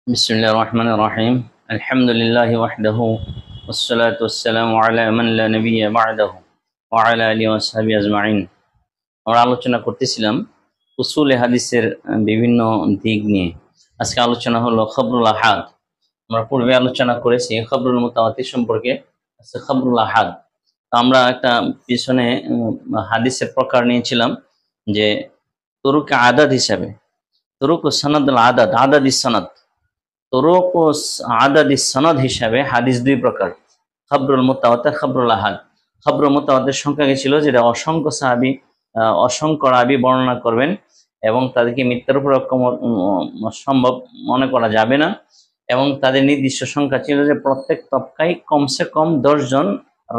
بسم الله الرحمن الرحيم الحمد لله وحده والصلاة والسلام على من لا نبي بعده وعلى آله وصحبه أجمعين। আমরা আলোচনা করতেছিলাম উসুলে হাদিসের বিভিন্ন দিক নিয়ে। আজকে আলোচনা হলো খবরুল আহাদ। আমরা পূর্বে আলোচনা করেছি খবরুল মুতাওয়াতির সম্পর্কে। আজকে খবরুল আহাদ। তো আমরা একটা পিছনে হাদিসের প্রকার নিয়েছিলাম যে তুরুক আদাদ হিসাবে, তুরুক ও সনদ আদাদ, আদাদ সনদ, তুরুক ও আদাদ সনদ হিসাবে হাদিস দুই প্রকার, খবরুল মুতাওয়াতির, খবরুল আহাদ। খবরুল মুতাওয়াতির সংখ্যা কি ছিল, যেটা অসংখ্য সাহাবী অসংখ্য রাবী বর্ণনা করবেন এবং তাদেরকে মিথ্যার উপর সম্ভব মনে করা যাবে না, এবং তাদের নির্দিষ্ট সংখ্যা ছিল যে প্রত্যেক তবকায় কমসে কম 10 জন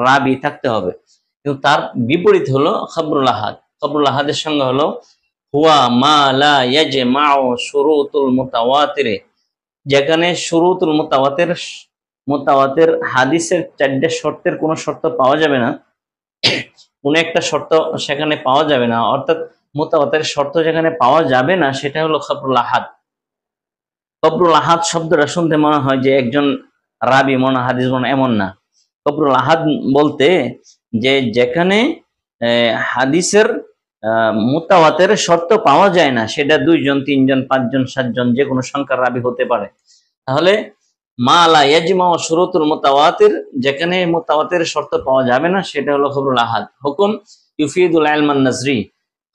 রাবী থাকতে হবে। কিন্তু তার বিপরীত হলো খবরুল আহাদ। খবরুল আহাদের সংজ্ঞা হলো হুয়া মা লা ইয়াজমাউ শুরুতুল মুতাওয়াতির, যেখানে শুরুতুল মুতাওয়াতির হাদিসের 4টে শর্তের কোনো শর্ত পাওয়া যাবে না, কোনো একটা শর্ত সেখানে পাওয়া যাবে না, অর্থাৎ মুতাওয়াতির শর্ত যেখানে পাওয়া যাবে না সেটা হলো খবরুল আহাদ। খবরুল আহাদ শব্দটা শুনতে মনে হয় যে একজন রাবী মনে হাদিস বর্ণনা, এমন না। খবরুল আহাদ বলতে যে যেখানে হাদিসের মুতাওয়াতির শর্ত পাওয়া যায় না, সেটা 2 জন 3 জন 5 জন 7 জন যে কোনো সংখ্যার রাবী হতে পারে। তাহলে মা লা ইয়াজমাউ শুরুতুল মুতাওয়াতির, যেখানে মুতাওয়াতির শর্ত পাওয়া যাবে না, সেটা হলো খবরুল আহাদ। হুকুম ইউফিদুল ইলমান নাজরি।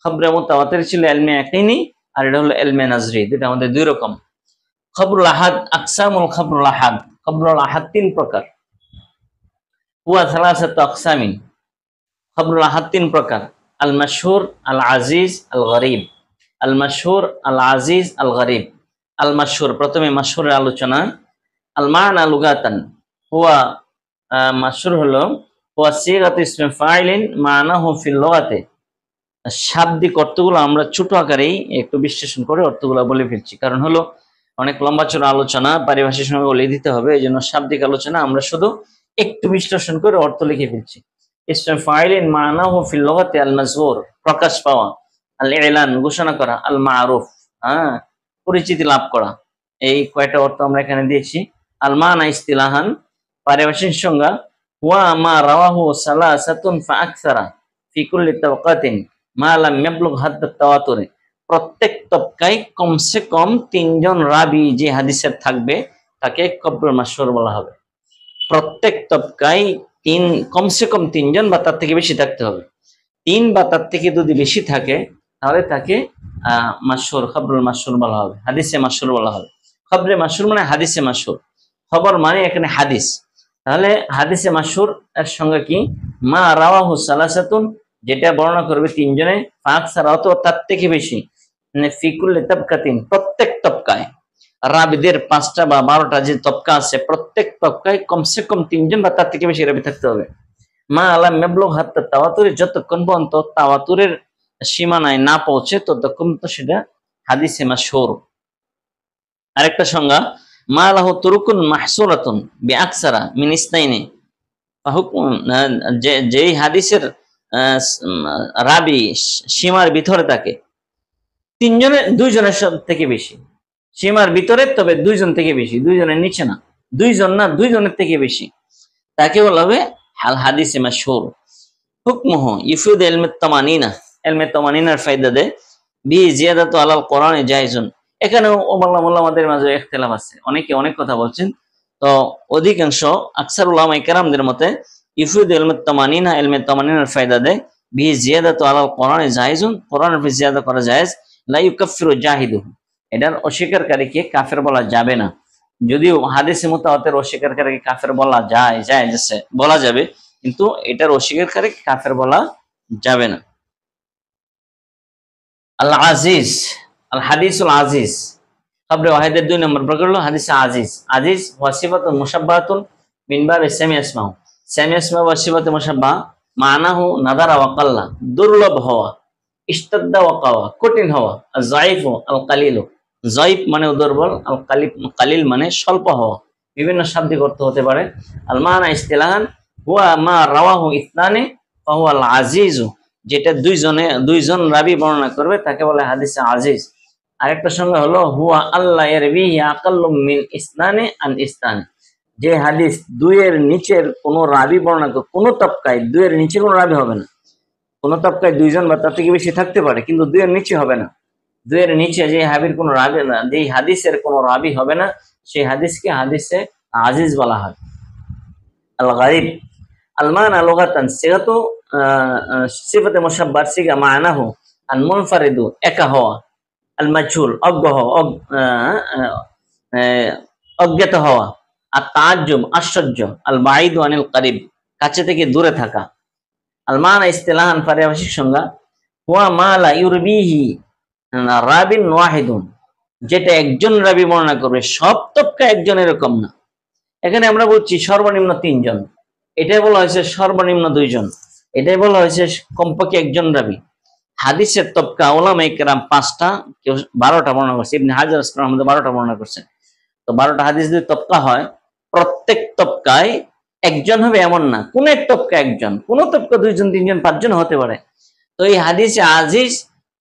খবরে মুতাওয়াতির ছিল ইলমে ইয়াকিনি, আর এটা হলো ইলমে নাজরি, দুটো আমাদের দুই রকম। খবরুল আহাদ আকসামুল খবরুল আহাদ। খবরুল আহাদ 3 প্রকার। হুয়া সালাসাতু আকসামিন। খবরুল আহাদ 3 প্রকার: আল মাশহুর, আল আজিজ, আল গরিব। আল মাশহুর, আল আজিজ, আল গরিব। আল মাশহুর, প্রথমে মাশহুরের আলোচনা। আল মানা লুগাতান, হুয়া মাশহুর হলো হুয়া সিগাতু ইসমে ফাইলিন মানাহু ফিল লুগাতে। শাব্দিক অর্থগুলো আমরা ছোট আকারেই একটু বিশ্লেষণ করে অর্থগুলো বলে ফেলছি, কারণ হলো অনেক লম্বা চড়া আলোচনা, পারিভাষিক সময় বলে দিতে হবে, এই জন্য শাব্দিক আলোচনা আমরা শুধু একটু বিশ্লেষণ করে অর্থ লিখে ফেলছি। ইসমে ফাইলিন মানাহু ফিল লুগাতে আল মাজহুর, প্রকাশ পাওয়া। আল ইলান, ঘোষণা করা। আল মারুফ, পরিচিতি লাভ করা। এই কয়টা অর্থ আমরা এখানে দিয়েছি। আল মানা ইস্তিলাহান, পারিভাষিক সংজ্ঞা হুয়া মা রাওয়াহু সালাসাতুন ফা আকসারা ফি কুল্লি তাওকাতিন মা লাম ইয়াবলুগ হাদ্দাত তাওয়াতুর। প্রত্যেক তবকায় কমসে কম 3 জন রাবী যে হাদিসের থাকবে তাকে খবরুল মাশহুর বলা হবে। প্রত্যেক তবকায় কমসে কম 3 জন বা তার থেকে বেশি থাকতে হবে। 3 বা তার থেকে যদি বেশি থাকে তাহলে তাকে মাশহুর, খবরুল মাশহুর বলা হবে, হাদিসে মাশহুর বলা হবে। খবরে মাশহুর মানে হাদিসে মাশহুর, খবর মানে এখানে হাদিস। তাহলে হাদিসে মাশহুর এর সঙ্গে কি, মা রাওয়াহু সালাসাতুন, যেটা বর্ণনা করবে 3 জনে, ফাকসারা অথবা তার থেকে বেশি, মানে ফি কুল্লি তাবকাতিন, প্রত্যেক তবকায়। রাবীদের 5টা বা 12টা যে তবকা আছে, প্রত্যেক তবকায় কমসে কম 3 জন বা তার থেকে বেশি রাবী থাকতে হবে। মা আলাম ইয়াবলুগ হাত্তা তাওয়াতুর, যতক্ষণ পর্যন্ত তাওয়াতুরের সীমানায় না পৌঁছে ততক্ষণ তো সেটা হাদিসে মাশহুর। আরেকটা সংজ্ঞা, মা লাহু তুরুকুন মাহসুরাতুন বিআকসারা মিন ইসনাইনি, যেই হাদিসের রাবী সীমার ভিতরে থাকে 3 জনের, 2 জনের থেকে বেশি, সীমার ভিতরে তবে 2 জন থেকে বেশি, 2 জনের নিচে না, 2 জন না, 2 জনের থেকে বেশি, তাকে বলা হবে হাল হাদিসে মাশহুর। হুকমুহু ইফিদ ইলমে তামানিনা, ইলমে তামানিনার ফায়দা দেয়। বি জিয়াদাতু আলাল কোরআনে জায়েজুন। এখানেও ওলামাদের মাঝে ইখতিলাফ আছে, অনেকে অনেক কথা বলছেন। তো অধিকাংশ আকসার উলামায়ে কেরামদের মতে ইফিদ ইলমে তামানিনা, ইলমে তামানিনার ফায়দা দেয়। বি জিয়াদাতু আলাল কোরআনে জায়েজুন, কোরআনের উপর জিয়াদা করা জায়েজ। লা ইউকাফিরু জাহিদুহু, এটার অস্বীকারীকে কাফের বলা যাবে না। যদিও হাদিসে মুতাওয়াতির অস্বীকারীকে কাফের বলা যায়, বলা যাবে, কিন্তু এটার অস্বীকারী কাফের বলা যাবে না। আল আজিজ, আল হাদিসুল আজিজ। খবরে ওয়াহিদের 2 নম্বর প্রকার হলো হাদিসে আজিজ। আজিজ ওয়া সিফাতুন মুশাব্বাহাতুন মিন বাবি সামি আসমাউ। সামি আসমাউ ওয়া সিফাতুন মুশাব্বাহ মানাহু নাদারা ওয়া কাল্লা, দুর্লভ হওয়া, ইশতাদ্দা ওয়া কাওয়া, কঠিন হওয়া। আর যায়িফু আল কালিলু, যায়িফ মানে দুর্বল, আল কালিল মানে স্বল্প হওয়া। বিভিন্ন শাব্দিক অর্থ হতে পারে। আল মানা ইস্তিলাহান হুয়া মা রাওয়াহু ইসনানি ফাহুয়া আল আজিজু, যেটা 2 জন রাবী বর্ণনা করবে তাকে বলে হাদিসে আজিজ। আরেকটা সংজ্ঞা হলো হুয়া আল্লাহ ইয়ারবিহি আকাল্লু মিন ইসনানি আন ইসনানি, যে হাদিস দুইয়ের নিচের কোন রাবি বর্ণনা করে, কোন তবকায় দুইয়ের নিচে কোনো রাবি হবে না। কোন তবকায় দুইজন বা তার থেকে বেশি থাকতে পারে, কিন্তু দুইয়ের নিচে হবে না। দুইয়ের নিচে যে হাবির কোনো রাবি না, যে হাদিসের কোনো রাবি হবে না, সেই হাদিসকে হাদিসে আজিজ বলা হয়। আল গারিব আল মানা লুগাতান সিগাতু সিফাতে মুশাব্বার সিগা মানাহু আল মুনফারিদু একা হওয়া, আল মাজহুল অজ্ঞ হওয়া, অজ্ঞাত হওয়া, আর তাজ্জুব আশ্চর্য, আল বাঈদু আনিল কারিব কাছে থেকে দূরে থাকা। আল মানা ইস্তিলাহান পারিভাষিক সংজ্ঞা হুয়া মা লা ইউরবিহি রাবিন ওয়াহিদুন, যেটা একজন রাবি বর্ণনা করবে, সব তবকা একজন এরকম না। এখানে আমরা বলছি সর্বনিম্ন 3 জন, এটাই বলা হয়েছে সর্বনিম্ন 2 জন, এটাই বলা হয়েছে কমপক্ষে একজন রাবি। হাদিসের তবকা উলামায়ে কেরাম 5টা, কেউ 12টা বর্ণনা করছে। ইবনে হাজার আসকালানি 12টা বর্ণনা করছেন। তো 12টা হাদিস যদি তবকা হয়, প্রত্যেক তবকায় একজন হবে এমন না, কোন এক তবকা একজন, কোন তবকা 2 জন 3 জন 5 জন হতে পারে। তো এই হাদিসে আজিজ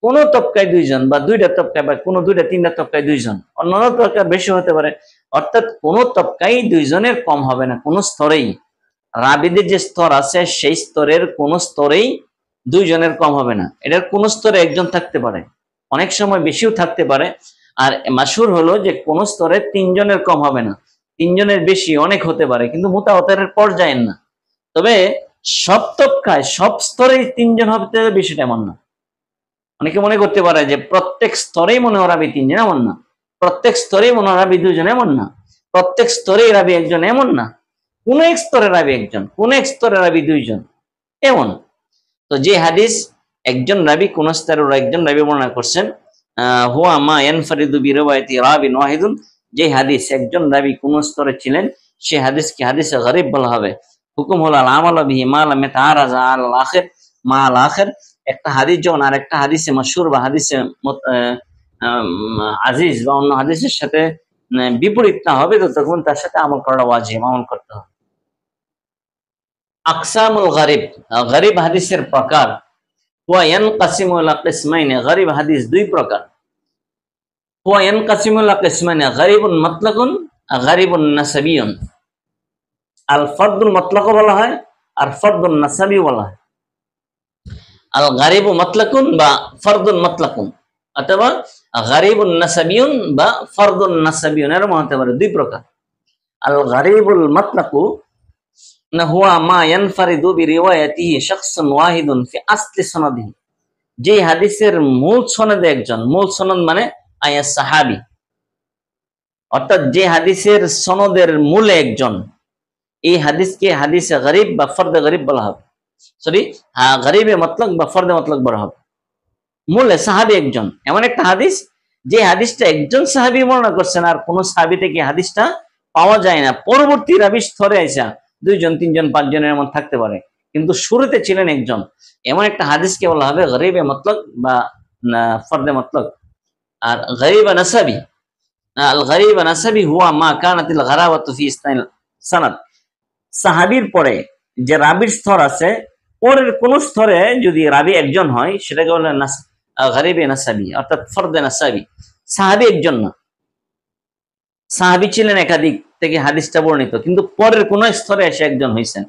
কোন তবকায় 2 জন, বা 2টা তবকায়, বা কোন 2টা 3টা তবকায় 2 জন, অন্যান্য তবকায় বেশি হতে পারে। অর্থাৎ কোন তবকায় 2 জনের কম হবে না, কোন স্তরেই। রাবিদের যে স্তর আছে সেই স্তরের কোন স্তরেই 2 জনের কম হবে না। এটার কোন স্তরে একজন থাকতে পারে, অনেক সময় বেশিও থাকতে পারে। আর মাশহুর হলো যে কোন স্তরে 3 জনের কম হবে না, 3 জনের বেশি অনেক হতে পারে, কিন্তু মুতাওয়াতিরের পর্যায়ের না। তবে সব তবকায় সব স্তরেই 3 জন হতে বিষয়টা এমন না। অনেকে মনে করতে পারে যে প্রত্যেক স্তরেই মনে হয় রাবি 3 জন, এমন না। প্রত্যেক স্তরেই মনে হয় রাবি 2 জন, এমন না। প্রত্যেক স্তরেই রাবি একজন, এমন না। কোন এক স্তরে রাবি একজন, কোন এক স্তরে রাবি 2 জন, এমন। তো যে হাদিস একজন রাবি কোন স্তরের একজন রাবি বর্ণনা করছেন, হুয়া মা ইয়ানফারিদু বিরিওয়ায়াতি রাবিন ওয়াহিদুন, যে হাদিস একজন রাবি কোন স্তরে ছিলেন, সে হাদিসকে হাদিসে গরীব বলা হবে। হুকুম হলো আল আমালু বিহি মা লাম ইয়াতাআরাযা আল আখির মা আল আখির। একটা হাদিস যখন আরেকটা হাদিসে মাশহুর বা হাদিসে আজিজ বা অন্য হাদিসের সাথে বিপরীত না হবে, তো তখন তার সাথে আমল করাটা ওয়াজিব, আমল করতে হবে। আকসামুল গরিব, গরিব হাদিসের প্রকার। হুয়া ইয়ানকাসিমু ইলা কিসমাইন, গরিব হাদিস 2 প্রকার। হুয়া ইয়ানকাসিমু ইলা কিসমাইন, গরিবুন মাতলাকুন, গরিবুন নাসাবিয়ুন। আল ফারদুল মাতলাকও বলা হয়, আর ফারদুন নাসাবি বলা হয়। আল গরিবু মাতলাকুন বা ফারদুন মাতলাকুন, অথবা গরিবুন নাসাবিয়ুন বা ফারদুন নাসাবিয়ুন, এরকম হতে পারে, 2 প্রকার। আল গরিবুল মাতলাকু হুয়া মা ইয়ানফারিদু বিরিওয়ায়াতিহি শাখসুন ওয়াহিদুন ফি আসলি সনদিহি, যে হাদিসের মূল সনদে একজন, মূল সনদ মানে আয়া সাহাবী, অর্থাৎ যে হাদিসের সনদের মূলে একজন, এই হাদিসকে হাদিসে গরিব বা ফরদে গরিব বলা হবে। সরি, গরিবে মতলক বা ফরদে মতলক বলা হবে। মূলে সাহাবী একজন, এমন একটা হাদিস যে হাদিসটা একজন সাহাবী বর্ণনা করছেন, আর কোন সাহাবী থেকে হাদিসটা পাওয়া যায় না। পরবর্তী রাবি স্তরে আইসা 2 জন 3 জন 5 জনের এমন থাকতে পারে, কিন্তু শুরুতে ছিলেন একজন। এমন একটা হাদিসকে বলা হবে গরিবে মতলক বা ফরদে মতলক। আর গরিব নাসাবি, আল গরিব নাসাবি হুয়া মা কানাতিল গারাওয়াতু ফি ইসনাইল সানাদ, সাহাবীর পরে যে রাবির স্তর আছে, পরের কোন স্তরে যদি রাবি একজন হয়, সেটাকে বলে গরিবে নাসাবি, অর্থাৎ ফরদে নাসাবি। সাহাবী একজন না, সাহাবী ছিলেন একাধিক থেকে হাদিসটা বর্ণিত, কিন্তু পরের কোন স্তরে এসে একজন হয়েছেন।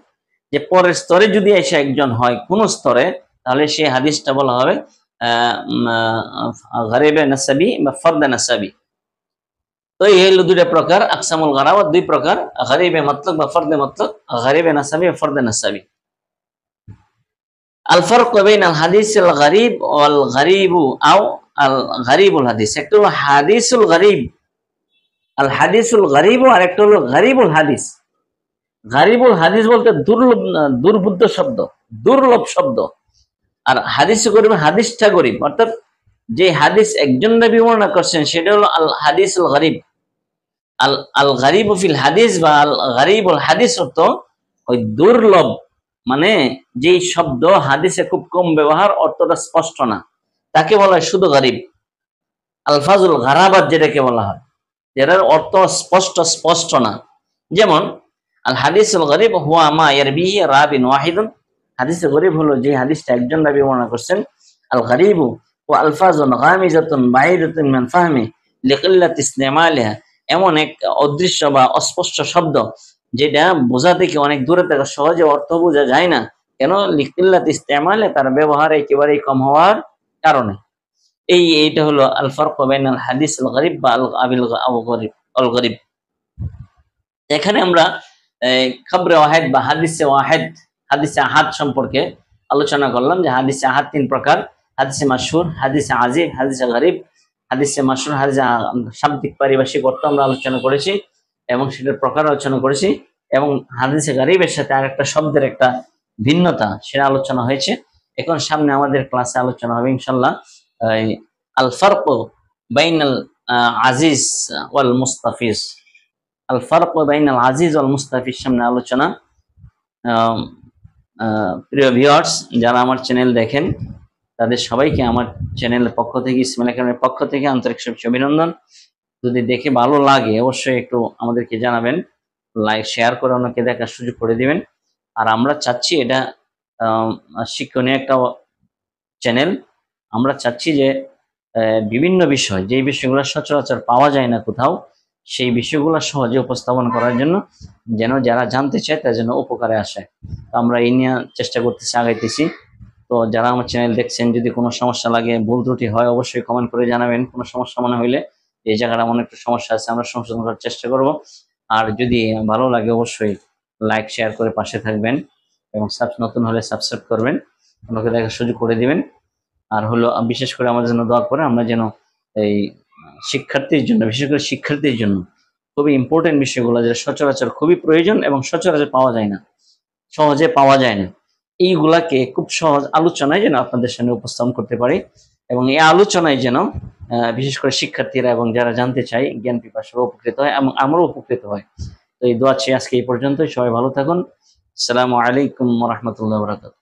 যে পরের স্তরে যদি এসে একজন হয় কোন স্তরে, তাহলে সেই হাদিসটা বলা হবে গরিবে নাসাবি বা ফরদে নাসাবি। তো এই হলো 2টা প্রকার, আকসামুল গারাওয়াত 2 প্রকার, গরিবে মতলক বা ফরদে মতলক, গরিবে নাসাবি বা ফরদে নাসাবি। আল ফারক বাইনাল হাদিসিল গরিব ওয়াল গরিবু আও আল গরিবুল হাদিস, একটা হলো হাদিসুল গরিব, আল হাদিসুল গরিব, আর একটা হলো গরিবুল হাদিস। গরিবুল হাদিস বলতে দুর্লভ, দুর্বুদ্ধ শব্দ, দুর্লভ শব্দ। আর হাদিস গরিব, হাদিসটা গরিব, অর্থাৎ যে হাদিস একজন নবী বর্ণনা করছেন সেটা হলো আল হাদিসুল গরিব। আল আল গরিব ফিল হাদিস বা আল গরিবুল হাদিস অর্থ ওই দুর্লভ, মানে যে শব্দ হাদিসে খুব কম ব্যবহার, অর্থটা স্পষ্ট না, তাকে বলা হয় শুধু গরিব। আলফাজুল গারাবাত যেটাকে বলা হয়, যেটার অর্থ স্পষ্ট না। যেমন আল হাদিসুল গরিব হুয়া মা ইয়ারবিহি রাবিন ওয়াহিদুন, হাদিসে গরিব হলো যে হাদিসটা একজন রাবী বর্ণনা করছেন। আল গরিবু ও আলফাজুন গামিজাতুন বাঈদাতুন মিন ফাহমি লিকিল্লাতি ইসতিমালিহা, এমন এক অদৃশ্য বা অস্পষ্ট শব্দ যেটা বোঝা থেকে অনেক দূরে থাকে, সহজে অর্থ বোঝা যায় না। কেন? লিকিল্লাতি ইসতিমালিহা, তার ব্যবহার একেবারেই কম হওয়ার কারণে। এইটা হলো আল ফারকু বাইনাল হাদিস আল গরিব বা আল গরিব। এখানে আমরা খবরে ওয়াহিদ বা হাদিসে ওয়াহিদ, হাদিসে আহাদ সম্পর্কে আলোচনা করলাম যে হাদিসে আহাদ তিন প্রকার: হাদিসে মাশহুর, হাদিসে আজিব, হাদিসে গরিব। হাদিসে মাশহুর, হাদিসে শাব্দিক পারিভাষিক অর্থ আমরা আলোচনা করেছি এবং সেটার প্রকার আলোচনা করেছি, এবং হাদিসে গরিবের সাথে আরেকটা শব্দের একটা ভিন্নতা সেটা আলোচনা হয়েছে। এখন সামনে আমাদের ক্লাসে আলোচনা হবে ইনশাল্লাহ আল ফারকু বাইনাল আজিজ ওয়াল মুস্তাফিজ। আল ফারকু বাইনাল আজিজ ওয়াল মুস্তাফিজ সামনে আলোচনা। প্রিয় ভিউয়ার্স, যারা আমার চ্যানেল দেখেন তাদের সবাইকে আমার চ্যানেলের পক্ষ থেকে, ইসমাইল একাডেমির পক্ষ থেকে আন্তরিক শুভেচ্ছা অভিনন্দন। যদি দেখে ভালো লাগে অবশ্যই একটু আমাদেরকে জানাবেন, লাইক শেয়ার করে অন্যকে দেখার সুযোগ করে দিবেন। আর আমরা চাচ্ছি এটা শিক্ষণীয় একটা চ্যানেল। আমরা চাচ্ছি যে বিভিন্ন বিষয়, যেই বিষয়গুলো সচরাচর পাওয়া যায় না কোথাও, সেই বিষয়গুলো সহজে উপস্থাপন করার জন্য, যেন যারা জানতে চায় তার জন্য উপকারে আসে। তো আমরা এই নিয়ে চেষ্টা করতেছি, আগাইতেছি। তো যারা আমার চ্যানেল দেখছেন, যদি কোনো সমস্যা লাগে, ভুল ত্রুটি হয়, অবশ্যই কমেন্ট করে জানাবেন। কোনো সমস্যা মনে হইলে এই জায়গাটা মনে একটু সমস্যা আছে, আমরা সংশোধন করার চেষ্টা করব। আর যদি ভালো লাগে অবশ্যই লাইক শেয়ার করে পাশে থাকবেন, এবং নতুন হলে সাবস্ক্রাইব করবেন, অন্যকে দেখার সুযোগ করে দিবেন। আর হলো বিশেষ করে আমাদের জন্য দোয়া করে, আমরা যেন এই শিক্ষার্থীর জন্য, বিশেষ করে শিক্ষার্থীর জন্য খুবই ইম্পর্টেন্ট বিষয়গুলো, যেটা সচরাচর খুবই প্রয়োজন এবং সচরাচর পাওয়া যায় না, সহজে পাওয়া যায় না, এইগুলাকে খুব সহজ আলোচনায় যেন আপনাদের সামনে উপস্থাপন করতে পারি। এবং এই আলোচনায় যেন বিশেষ করে শিক্ষার্থীরা এবং যারা জানতে চায়, জ্ঞান পিপাসুরা উপকৃত হয় এবং আমরাও উপকৃত হয়। তো এই দোয়া চেয়ে আজকে এই পর্যন্তই। সবাই ভালো থাকুন। আসসালামু আলাইকুম ওয়া রাহমাতুল্লাহি ওয়া বারাকাতুহু।